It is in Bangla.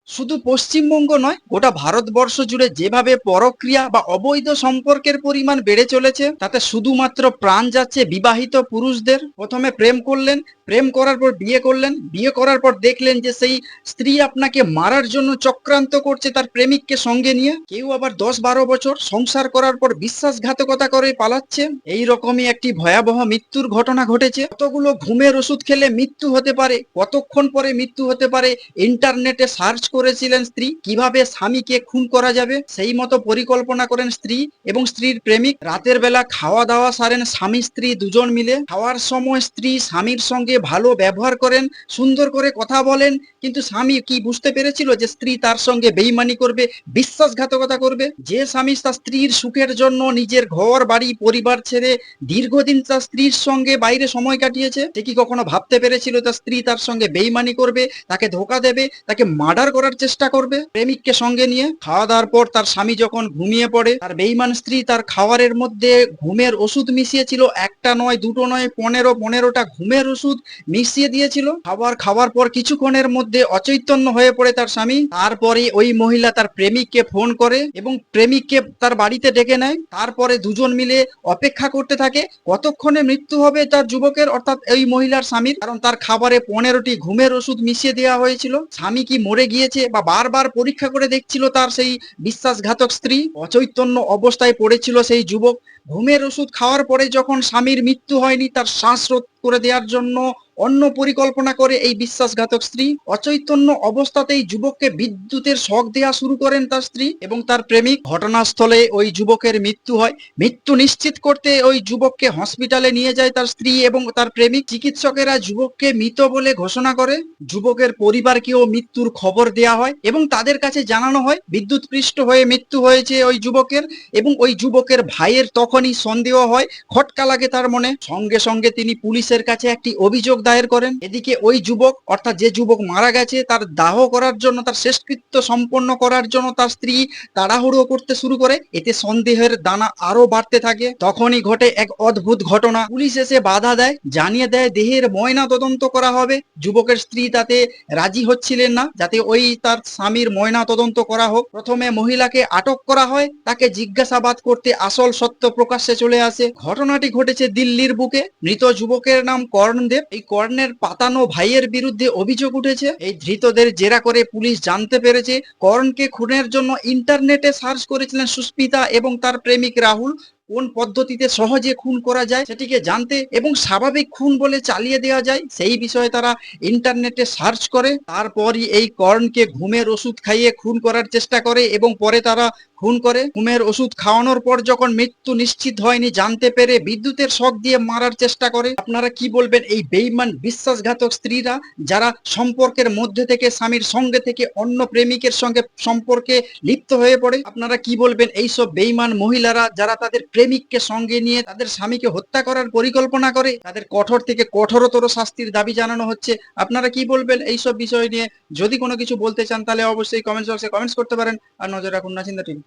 শুধু পশ্চিমবঙ্গ নয়, গোটা ভারতবর্ষ জুড়ে যেভাবে পরক্রিয়া বা অবৈধ সম্পর্কের পরিমাণ বেড়ে চলেছে, তাতে শুধুমাত্র প্রাণ যাচ্ছে বিবাহিত পুরুষদের। প্রথমে প্রেম করলেন, প্রেম করার পর বিয়ে করলেন, বিয়ে করার পর দেখলেন যে সেই স্ত্রী আপনাকে মারার জন্য চক্রান্ত করছে তার প্রেমিককে সঙ্গে নিয়ে। কেউ আবার 10-12 বছর সংসার করার পর বিশ্বাসঘাতকতা করে পালাচ্ছে। এই রকমই একটি ভয়াবহ মৃত্যুর ঘটনা ঘটেছে। কতগুলো ঘুমের ওষুধ খেলে মৃত্যু হতে পারে, কতক্ষণ পরে মৃত্যু হতে পারে, ইন্টারনেটে সার্চ করেছিলেন স্ত্রী কিভাবে স্বামীকে খুন করা যাবে, সেই মতো পরিকল্পনা করেন স্ত্রী এবং স্ত্রীর প্রেমিক। রাতের বেলা খাওয়া দাওয়া সারেন স্বামী স্ত্রী দুজন মিলে। খাওয়ার সময় স্ত্রী স্বামীর সঙ্গে ভালো ব্যবহার করেন, সুন্দর করে কথা বলেন, কিন্তু স্বামী কি বুঝতে পেরেছিল যে স্ত্রী তার সঙ্গে বেইমানি করবে, বিশ্বাসঘাতকতা করবে? যে স্বামী তার স্ত্রীর সুখের জন্য নিজের ঘর বাড়ি পরিবার ছেড়ে দীর্ঘদিন তার স্ত্রীর সঙ্গে বাইরে সময় কাটিয়েছে, সে কি কখনো ভাবতে পেরেছিল তার স্ত্রী তার সঙ্গে বেইমানি করবে, তাকে ধোকা দেবে, তাকে মার্ডার করার চেষ্টা করবে প্রেমিককে সঙ্গে নিয়ে? খাওয়া দাওয়ার পর তার স্বামী যখন ঘুমিয়ে পড়ে, তার বেইমান স্ত্রী তার খাবারের মধ্যে ঘুমের ওষুধ মিশিয়েছিল। একটা নয়, দুটো নয়, 15-15টা ঘুমের ওষুধ মিশিয়ে দিয়েছিল। খাবার খাওয়ার পর কিছুক্ষণের মধ্যে অচৈতন্য হয়ে পড়ে তার স্বামী। তারপরে ওই মহিলা তার প্রেমিককে ফোন করে এবং প্রেমিককে তার বাড়িতে ডেকে নেয়। তারপরে দুজন মিলে অপেক্ষা করতে থাকে কতক্ষণে মৃত্যু হবে তার যুবকের, অর্থাৎ ওই মহিলার স্বামীর, কারণ তার খাবারে 15টি ঘুমের ওষুধ মিশিয়ে দেওয়া হয়েছিল। স্বামী কি মরে গিয়েছে বা বারবার পরীক্ষা করে দেখছিল তার সেই বিশ্বাসঘাতক স্ত্রী। অচৈতন্য অবস্থায় পড়েছিল সেই যুবক। ঘুমের ওষুধ খাওয়ার পরে যখন স্বামীর মৃত্যু হয়নি, তার শ্বাসরোধ করে দেওয়ার জন্য অন্য পরিকল্পনা করে এই বিশ্বাসঘাতক স্ত্রী। অচৈতন্য অবস্থাতেই যুবককে বিদ্যুতের শক দেওয়া শুরু করেন তার স্ত্রী এবং তার প্রেমিক। ঘটনাস্থলে ওই যুবকের মৃত্যু হয়। মৃত্যু নিশ্চিত করতে ওই যুবককে হসপিটালে নিয়ে যায় তার স্ত্রী এবং তার প্রেমিক। চিকিৎসকেরা যুবককে মৃত বলে ঘোষণা করে। যুবকের পরিবারকেও মৃত্যুর খবর দেয়া হয় এবং তাদের কাছে জানানো হয় বিদ্যুৎপৃষ্ট হয়ে মৃত্যু হয়েছে ওই যুবকের। এবং ওই যুবকের ভাইয়ের তখনই সন্দেহ হয়, খটকা লাগে তার মনে। সঙ্গে সঙ্গে তিনি পুলিশের কাছে একটি অভিযোগ দায়ের করেন। এদিকে ওই যুবক, অর্থাৎ যে যুবক মারা গেছে, তার দাহ করার জন্য, তার শেষকৃত্য সম্পন্ন করার জন্য তার স্ত্রী তাড়াহুড়ো করতে শুরু করে। এতে সন্দেহের দানা আরো বাড়তে থাকে। তখনই ঘটে এক অদ্ভুত ঘটনা। পুলিশ এসে বাধা দেয়, জানিয়ে দেয় দেহের ময়না তদন্ত করা হবে। যুবকের স্ত্রী তাতে রাজি হচ্ছিলেন না, যাতে ওই তার স্বামীর ময়না তদন্ত করা হোক। প্রথমে মহিলাকে আটক করা হয়, তাকে জিজ্ঞাসাবাদ করতে আসল সত্য প্রকাশ্যে চলে আসে। ঘটনাটি ঘটেছে দিল্লির বুকে। মৃত যুবকের নাম কর্ণদেব। এই কর্ণের পাতানো ভাইয়ের বিরুদ্ধে অভিযোগ উঠেছে। এই ধৃতদের জেরা করে পুলিশ জানতে পেরেছে কর্ণকে খুনের জন্য ইন্টারনেটে সার্চ করেছিলেন সুস্মিতা এবং তার প্রেমিক রাহুল। কোন পদ্ধতিতে সহজে খুন করা যায় সেটিকে জানতে এবং স্বাভাবিক খুন বলে চালিয়ে দেওয়া যায় সেই বিষয়ে তারা ইন্টারনেটে সার্চ করে। তারপরই এই কর্ণকে ঘুমের ওষুধ খাইয়ে খুন করার চেষ্টা করে এবং পরে তারা খুন করে। ঘুমের ওষুধ খাওয়ানোর পর যখন মৃত্যু নিশ্চিত হয়নি জানতে পেরে বিদ্যুতের শক দিয়ে মারার চেষ্টা করে। আপনারা কি বলবেন এই বেঈমান বিশ্বাসঘাতক স্ত্রীরা, যারা সম্পর্কের মধ্যে থেকে স্বামীর সঙ্গে থেকে অন্য প্রেমিকের সঙ্গে সম্পর্কে লিপ্ত হয়ে পড়ে? আপনারা কি বলবেন এইসব বেঈমান মহিলারা, যারা তাদের প্রেমিককে সঙ্গে নিয়ে তাদের স্বামীকে হত্যা করার পরিকল্পনা করে? তাদের কঠোর থেকে কঠোরতর শাস্তির দাবি জানানো হচ্ছে। আপনারা কি বলবেন এইসব বিষয় নিয়ে? যদি কোনো কিছু বলতে চান তাহলে অবশ্যই কমেন্টস বক্সে কমেন্টস করতে পারেন। আর নজর রাখুন নাচিন্দা টিভি।